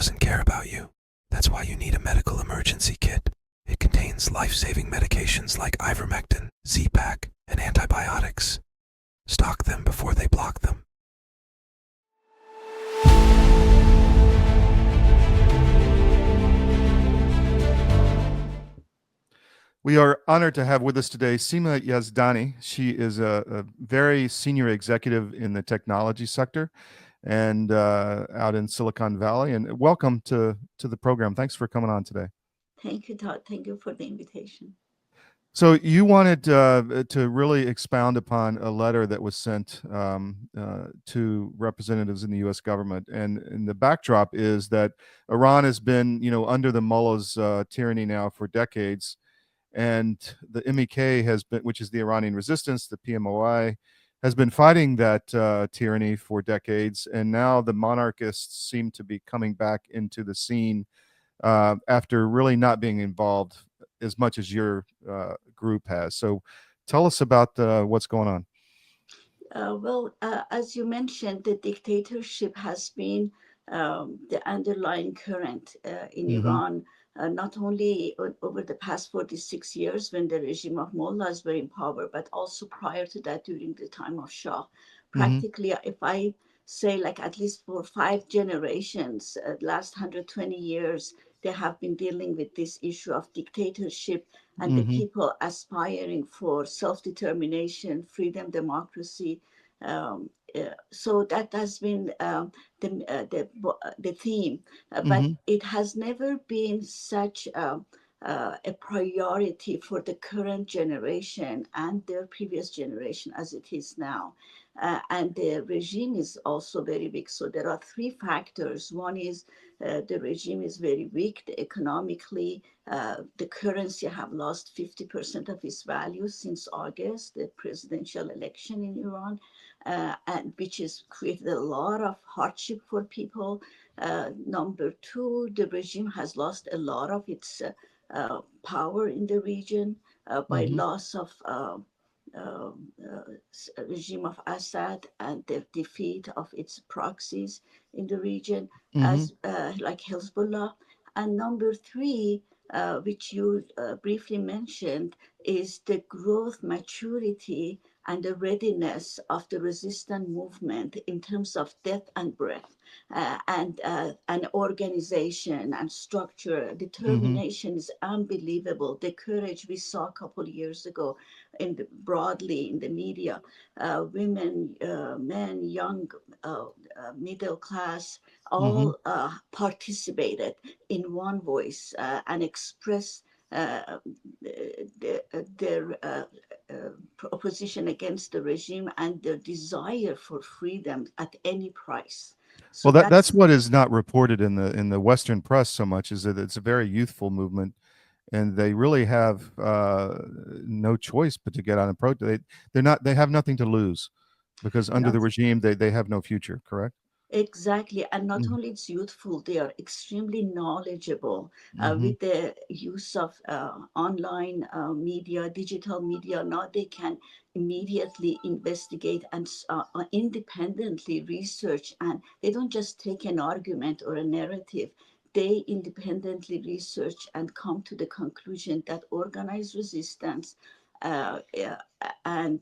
doesn't care about you. That's why you need a medical emergency kit. It contains life-saving medications like ivermectin, Z-Pak, and antibiotics. Stock them before they block them. We are honored to have with us today Sima Yazdani. She is a very senior executive in the technology sector and out in Silicon Valley. And welcome to the program. Thanks for coming on today. Thank you, Todd. Thank you for the invitation. So you wanted to really expound upon a letter that was sent to representatives in the U.S. government, and the backdrop is that Iran has been, under the mullah's tyranny now for decades, and the MEK has been, which is the Iranian resistance, the PMOI, has been fighting that tyranny for decades, and now the monarchists seem to be coming back into the scene after really not being involved as much as your group has. So tell us about what's going on. As you mentioned, the dictatorship has been the underlying current in Iran, not only over the past 46 years when the regime of mullahs were in power, but also prior to that during the time of Shah. Practically, if I say like at least for 5 generations, last 120 years, they have been dealing with this issue of dictatorship and the people aspiring for self-determination, freedom, democracy. So that has been the theme, but it has never been such a priority for the current generation and their previous generation as it is now. And the regime is also very big. So there are 3 factors. One is the regime is very weak economically. The currency have lost 50% of its value since August, the presidential election in Iran, and which has created a lot of hardship for people. Number 2, the regime has lost a lot of its power in the region by loss of regime of Assad and the defeat of its proxies in the region, as like Hezbollah. And number 3, which you briefly mentioned, is the growth, maturity, and the readiness of the resistance movement in terms of depth and breadth, and organization and structure. Determination is unbelievable. The courage we saw a couple of years ago broadly in the media, women, men, young, middle class, all participated in one voice and expressed their opposition against the regime and their desire for freedom at any price. So well, that's what is not reported in the Western press so much, is that it's a very youthful movement, and they really have no choice but to get on and protest. They have nothing to lose, because under the regime they have no future. Correct? Exactly. And not only it's youthful, they are extremely knowledgeable with the use of online media, digital media. Now they can immediately investigate and independently research, and they don't just take an argument or a narrative. They independently research and come to the conclusion that organized resistance and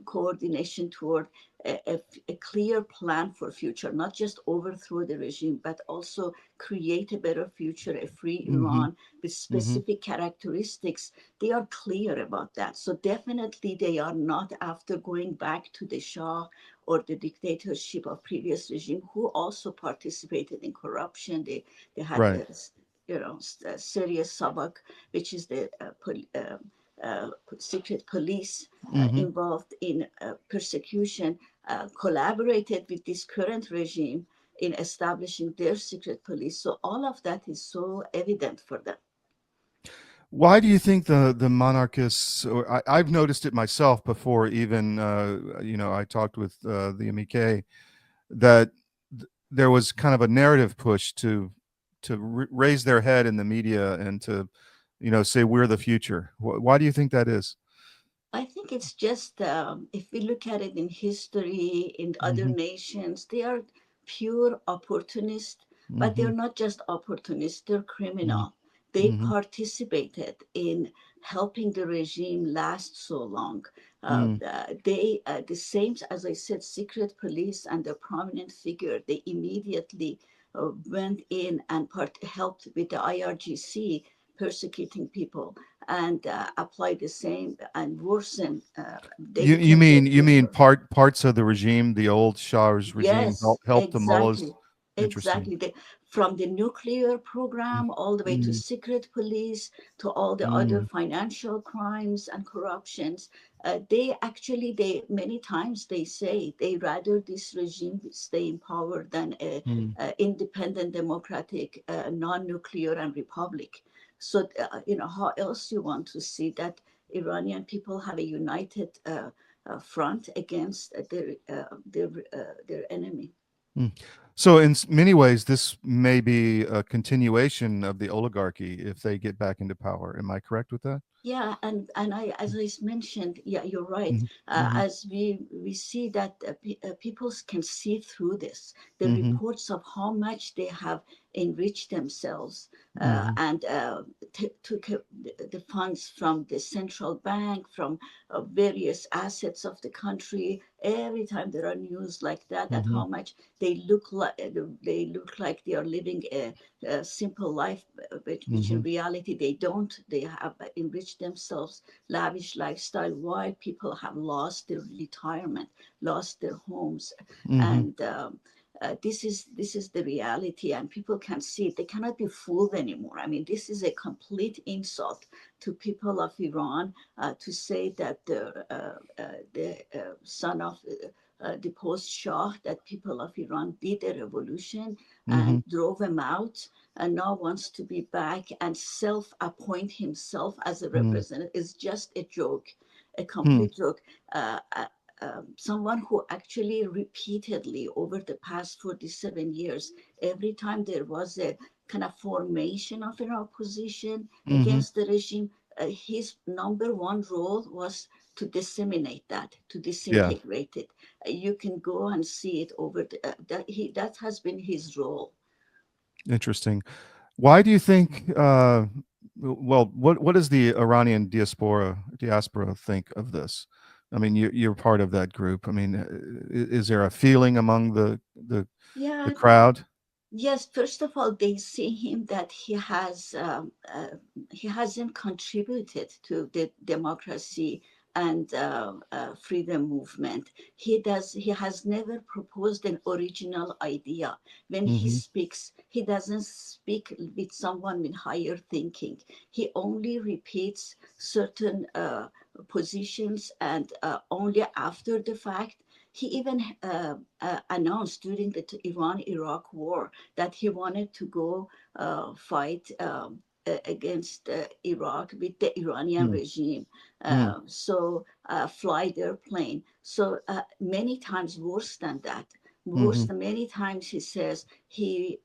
coordination toward a clear plan for future, not just overthrow the regime, but also create a better future, a free Iran with specific characteristics. They are clear about that. So definitely they are not after going back to the Shah or the dictatorship of previous regime, who also participated in corruption. They had a serious sabak, which is the secret police involved in persecution, collaborated with this current regime in establishing their secret police. So all of that is so evident for them. Why do you think the monarchists, or I've noticed it myself before, even I talked with the MEK, that there was kind of a narrative push to raise their head in the media and to say we're the future. Why do you think that is? I think it's just if we look at it in history, in other nations, they are pure opportunists. But Mm-hmm. they're not just opportunists, they're criminal. They Mm-hmm. participated in helping the regime last so long. Mm-hmm. The same, as I said, secret police and the prominent figure, they immediately went in and helped with the IRGC persecuting people and applied the same and worsen. They You became mean the you mean parts of the regime, the old Shah's regime, Yes, help the mullahs? exactly. Interesting. Exactly. From the nuclear program all the way to Mm-hmm. secret police to all the other Mm-hmm. financial crimes and corruptions, they actually, they many times they say they rather this regime stay in power than a independent, democratic, non-nuclear and republic. So, how else you want to see that Iranian people have a united front against their enemy. Mm. So, in many ways, this may be a continuation of the oligarchy if they get back into power. Am I correct with that? Yeah, and as I mentioned, yeah, you're right. Mm-hmm. As we see that people can see through this, the Mm-hmm. reports of how much they have enriched themselves Mm-hmm. and took the funds from the central bank, from various assets of the country. Every time there are news like that, that Mm-hmm. how much they look like they are living a simple life, which in Mm-hmm. reality they don't. They have enriched themselves, lavish lifestyle, while people have lost their retirement, lost their homes, Mm-hmm. and this is the reality, and people can see it. They cannot be fooled anymore. I mean, this is a complete insult to people of Iran to say that the son of deposed Shah, that people of Iran did a revolution Mm-hmm. and drove him out, and now wants to be back and self-appoint himself as a representative is just a joke, a Mm-hmm. complete joke. Someone who actually repeatedly over the past 47 years, every time there was a kind of formation of an opposition Mm-hmm. against the regime, his number one role was to disseminate that, to Yeah. disintegrate it. You can go and see it over that has been his role. Interesting. Why do you think? Well, what does the Iranian diaspora think of this? I mean, you're part of that group. I mean, is there a feeling among the Yeah, crowd? yes, first of all, they see him that he hasn't contributed to the democracy and freedom movement. He has never proposed an original idea. When he Mm-hmm. speaks, he doesn't speak with someone with higher thinking. He only repeats certain positions, and only after the fact. He even announced during the Iran-Iraq war that he wanted to go fight against Iraq with the Iranian regime. Fly their plane. So many times worse than that. Worse Mm-hmm. than many times he says he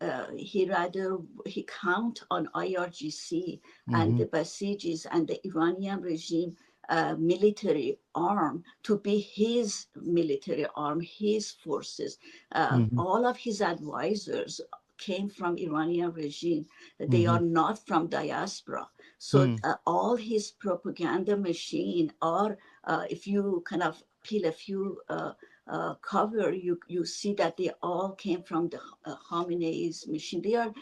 count on IRGC and Mm-hmm. the Basijis and the Iranian regime military arm to be his military arm, his forces. Mm-hmm. All of his advisors came from Iranian regime. They Mm-hmm. are not from diaspora. So Mm-hmm. all his propaganda machine are, if you kind of peel a few cover, you see that they all came from the Khamenei's machine. They are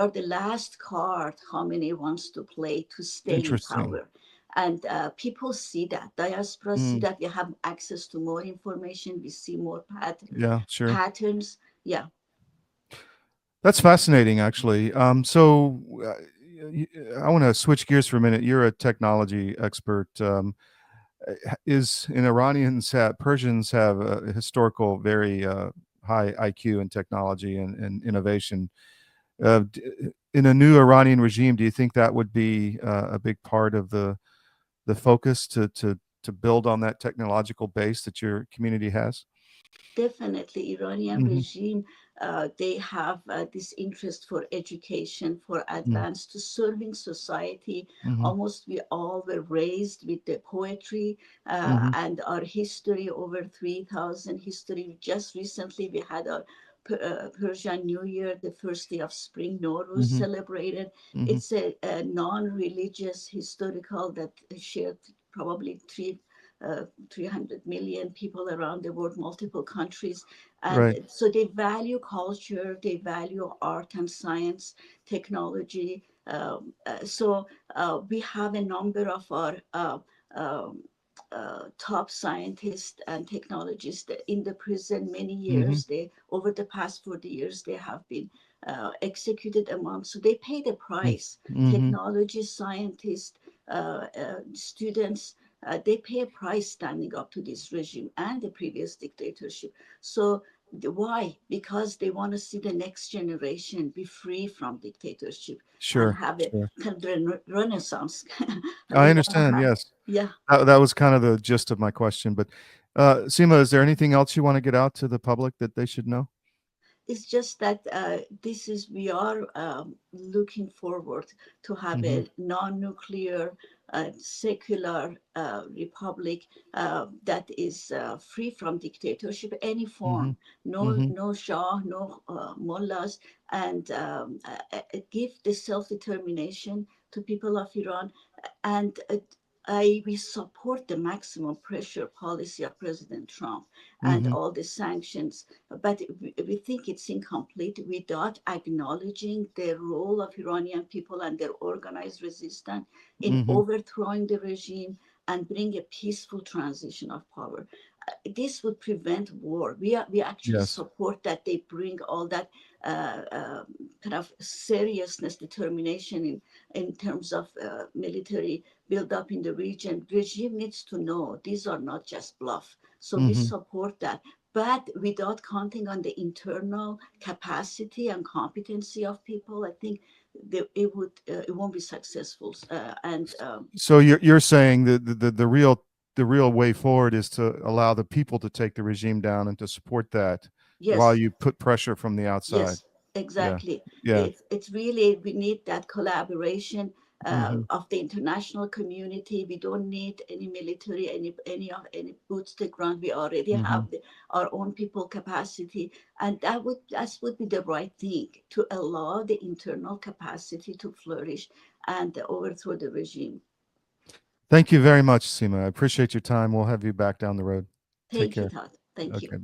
the last card Khamenei wants to play to stay in Interesting. power. And people see that. Diaspora see Mm. that. We have access to more information. We see more Yeah, sure. patterns. Yeah, That's fascinating, actually. I want to switch gears for a minute. You're a technology expert. Is in Iranians have Persians have a historical very high IQ in technology and innovation. In a new Iranian regime, do you think that would be a big part of the focus to build on that technological base that your community has? definitely. Iranian Mm-hmm. regime, they have this interest for education, for Mm-hmm. advance to serving society. Mm-hmm. Almost we all were raised with the poetry Mm-hmm. and our history, over 3,000 history. Just recently we had our Persian New Year, the first day of spring, Nowruz Mm-hmm. celebrated. Mm-hmm. It's a non-religious historical that shared probably 300 million people around the world, multiple countries. And Right. so they value culture, they value art and science, technology. We have a number of our um, top scientists and technologists in the prison many Mm-hmm. years. They over the past 40 years they have been executed among. So they pay the price. Mm-hmm. Technology scientists, students, they pay a price standing up to this regime and the previous dictatorship. So why? Because they want to see the next generation be free from dictatorship and Sure. have a Sure. kind of renaissance. I We want to understand. have, Yes. yeah. That was kind of the gist of my question. But Sima, is there anything else you want to get out to the public that they should know? It's just that we are looking forward to have Mm-hmm. a non-nuclear, secular republic that is free from dictatorship, any Mm-hmm. form. No, Mm-hmm. no Shah, no mullahs, and give the self-determination to people of Iran. And we support the maximum pressure policy of President Trump and Mm-hmm. all the sanctions, but we think it's incomplete without acknowledging the role of Iranian people and their organized resistance in Mm-hmm. overthrowing the regime and bring a peaceful transition of power. This would prevent war. We actually Yes. support that they bring all that kind of seriousness, determination in terms of military build up in the region. Regime needs to know these are not just bluff. So we Mm-hmm. support that, but without counting on the internal capacity and competency of people, I think it won't be successful. And So you're saying that the real way forward is to allow the people to take the regime down and to support that while yes, you put pressure from the outside. yes, Yeah. exactly. Yeah. It's really we need that collaboration Mm-hmm. of the international community. We don't need any military, any boots to the ground. We already Mm-hmm. have our own people capacity, and that would be the right thing to allow the internal capacity to flourish and overthrow the regime. Thank you very much, Sima. I appreciate your time. We'll have you back down the road. Take Thank you, care. Todd. Thank you. Okay.